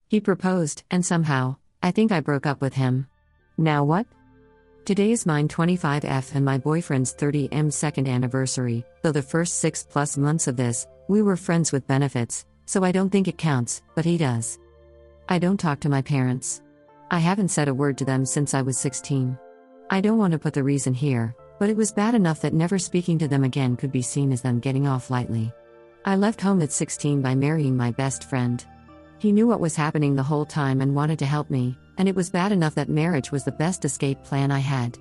He proposed, and somehow, I think I broke up with him. Now what? Today is mine 25F and my boyfriend's 30M second anniversary, though the first 6+ months of this, we were friends with benefits, so I don't think it counts, but he does. I don't talk to my parents. I haven't said a word to them since I was 16. I don't want to put the reason here, but it was bad enough that never speaking to them again could be seen as them getting off lightly. I left home at 16 by marrying my best friend. He knew what was happening the whole time and wanted to help me, and it was bad enough that marriage was the best escape plan I had.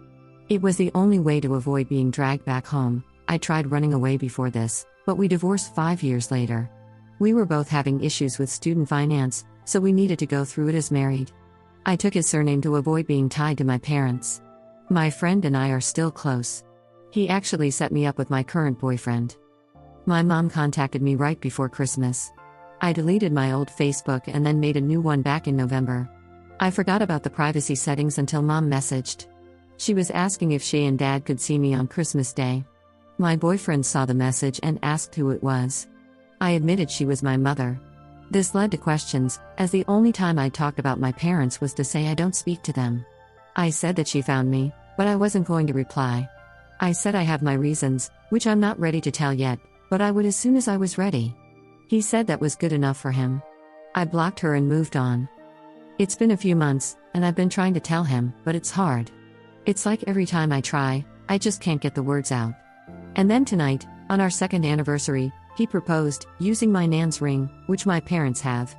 It was the only way to avoid being dragged back home. I tried running away before this, but we divorced 5 years later. We were both having issues with student finance, so we needed to go through it as married. I took his surname to avoid being tied to my parents. My friend and I are still close. He actually set me up with my current boyfriend. My mom contacted me right before Christmas. I deleted my old Facebook and then made a new one back in November. I forgot about the privacy settings until Mom messaged. She was asking if she and Dad could see me on Christmas Day. My boyfriend saw the message and asked who it was. I admitted she was my mother. This led to questions, as the only time I talked about my parents was to say I don't speak to them. I said that she found me, but I wasn't going to reply. I said I have my reasons, which I'm not ready to tell yet, but I would as soon as I was ready. He said that was good enough for him. I blocked her and moved on. It's been a few months, and I've been trying to tell him, but it's hard. It's like every time I try, I just can't get the words out. And then tonight, on our second anniversary, he proposed, using my nan's ring, which my parents have.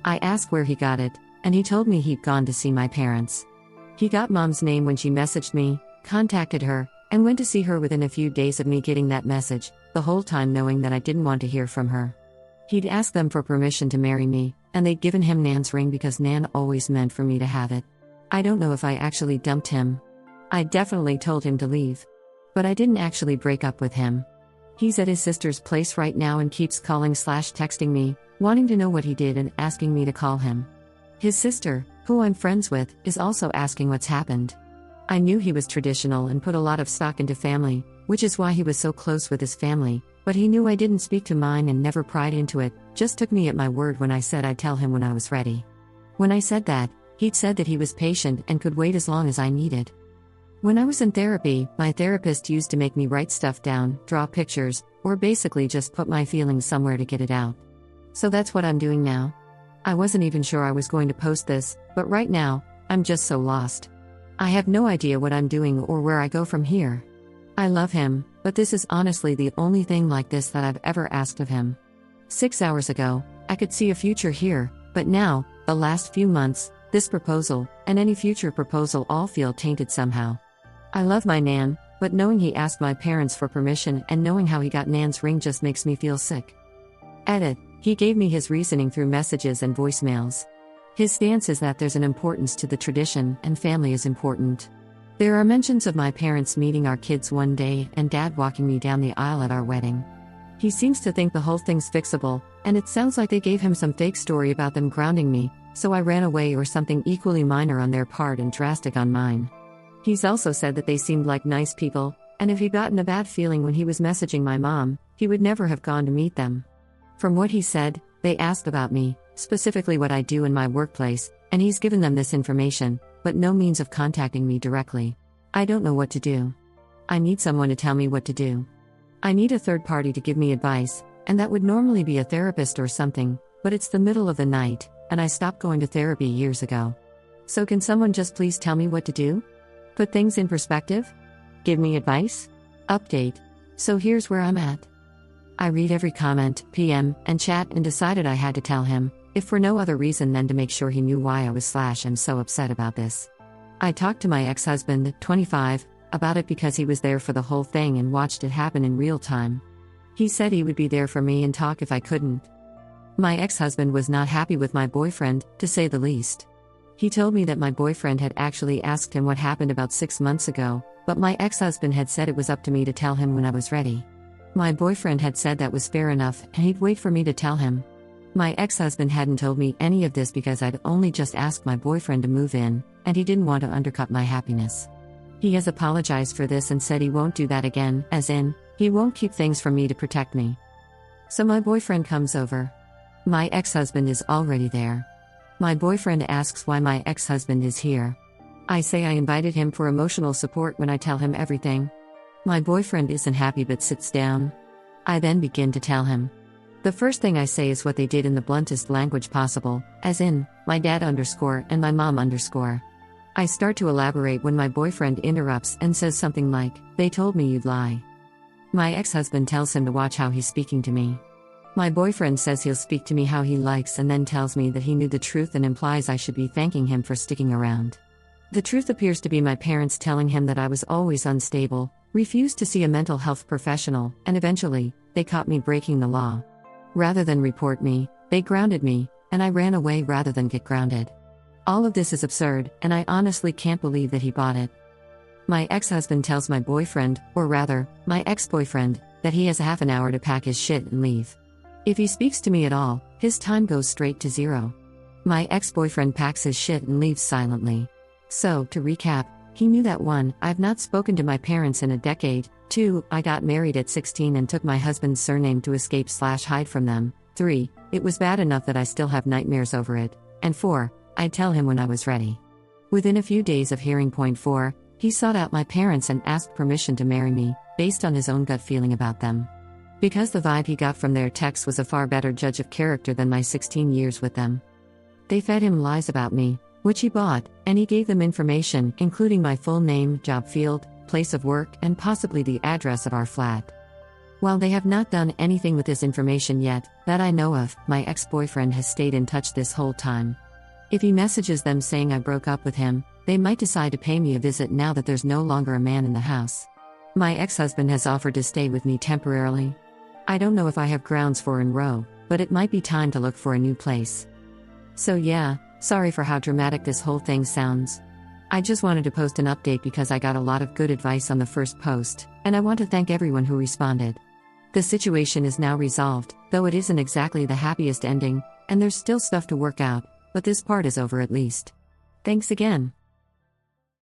I asked where he got it, and he told me he'd gone to see my parents. He got Mom's name when she messaged me, contacted her, and went to see her within a few days of me getting that message, the whole time knowing that I didn't want to hear from her. He'd asked them for permission to marry me, and they'd given him Nan's ring because Nan always meant for me to have it. I don't know if I actually dumped him. I definitely told him to leave. But I didn't actually break up with him. He's at his sister's place right now and keeps calling/texting me, wanting to know what he did and asking me to call him. His sister, who I'm friends with, is also asking what's happened. I knew he was traditional and put a lot of stock into family, which is why he was so close with his family, but he knew I didn't speak to mine and never pried into it, just took me at my word when I said I'd tell him when I was ready. When I said that, he'd said that he was patient and could wait as long as I needed. When I was in therapy, my therapist used to make me write stuff down, draw pictures, or basically just put my feelings somewhere to get it out. So that's what I'm doing now. I wasn't even sure I was going to post this, but right now, I'm just so lost. I have no idea what I'm doing or where I go from here. I love him, but this is honestly the only thing like this that I've ever asked of him. 6 hours ago, I could see a future here, but now, the last few months, this proposal, and any future proposal all feel tainted somehow. I love my Nan, but knowing he asked my parents for permission and knowing how he got Nan's ring just makes me feel sick. Edit. He gave me his reasoning through messages and voicemails. His stance is that there's an importance to the tradition and family is important. There are mentions of my parents meeting our kids one day and Dad walking me down the aisle at our wedding. He seems to think the whole thing's fixable, and it sounds like they gave him some fake story about them grounding me, so I ran away or something equally minor on their part and drastic on mine. He's also said that they seemed like nice people, and if he'd gotten a bad feeling when he was messaging my mom, he would never have gone to meet them. From what he said, they asked about me, specifically what I do in my workplace, and he's given them this information, but no means of contacting me directly. I don't know what to do. I need someone to tell me what to do. I need a third party to give me advice, and that would normally be a therapist or something, but it's the middle of the night, and I stopped going to therapy years ago. So can someone just please tell me what to do? Put things in perspective? Give me advice? Update. So here's where I'm at. I read every comment, PM, and chat and decided I had to tell him, if for no other reason than to make sure he knew why I was I'm so upset about this. I talked to my ex-husband, 25, about it because he was there for the whole thing and watched it happen in real time. He said he would be there for me and talk if I couldn't. My ex-husband was not happy with my boyfriend, to say the least. He told me that my boyfriend had actually asked him what happened about 6 months ago, but my ex-husband had said it was up to me to tell him when I was ready. My boyfriend had said that was fair enough and he'd wait for me to tell him. My ex-husband hadn't told me any of this because I'd only just asked my boyfriend to move in, and he didn't want to undercut my happiness. He has apologized for this and said he won't do that again, as in, he won't keep things from me to protect me. So my boyfriend comes over. My ex-husband is already there. My boyfriend asks why my ex-husband is here. I say I invited him for emotional support when I tell him everything. My boyfriend isn't happy but sits down. I then begin to tell him. The first thing I say is what they did in the bluntest language possible, as in, my dad _ and my mom _. I start to elaborate when my boyfriend interrupts and says something like, "They told me you'd lie." My ex-husband tells him to watch how he's speaking to me. My boyfriend says he'll speak to me how he likes and then tells me that he knew the truth and implies I should be thanking him for sticking around. The truth appears to be my parents telling him that I was always unstable, refused to see a mental health professional, and eventually, they caught me breaking the law. Rather than report me, they grounded me, and I ran away rather than get grounded. All of this is absurd, and I honestly can't believe that he bought it. My ex-husband tells my boyfriend, or rather, my ex-boyfriend, that he has half an hour to pack his shit and leave. If he speaks to me at all, his time goes straight to zero. My ex-boyfriend packs his shit and leaves silently. So, to recap, he knew that 1. I've not spoken to my parents in a decade, 2. I got married at 16 and took my husband's surname to escape/hide from them, 3. It was bad enough that I still have nightmares over it, and 4. I'd tell him when I was ready. Within a few days of hearing point 4, he sought out my parents and asked permission to marry me, based on his own gut feeling about them. Because the vibe he got from their text was a far better judge of character than my 16 years with them. They fed him lies about me, which he bought, and he gave them information, including my full name, job field, place of work, and possibly the address of our flat. While they have not done anything with this information yet, that I know of, my ex-boyfriend has stayed in touch this whole time. If he messages them saying I broke up with him, they might decide to pay me a visit now that there's no longer a man in the house. My ex-husband has offered to stay with me temporarily. I don't know if I have grounds for in row, but it might be time to look for a new place. So yeah, sorry for how dramatic this whole thing sounds. I just wanted to post an update because I got a lot of good advice on the first post, and I want to thank everyone who responded. The situation is now resolved, though it isn't exactly the happiest ending, and there's still stuff to work out, but this part is over at least. Thanks again.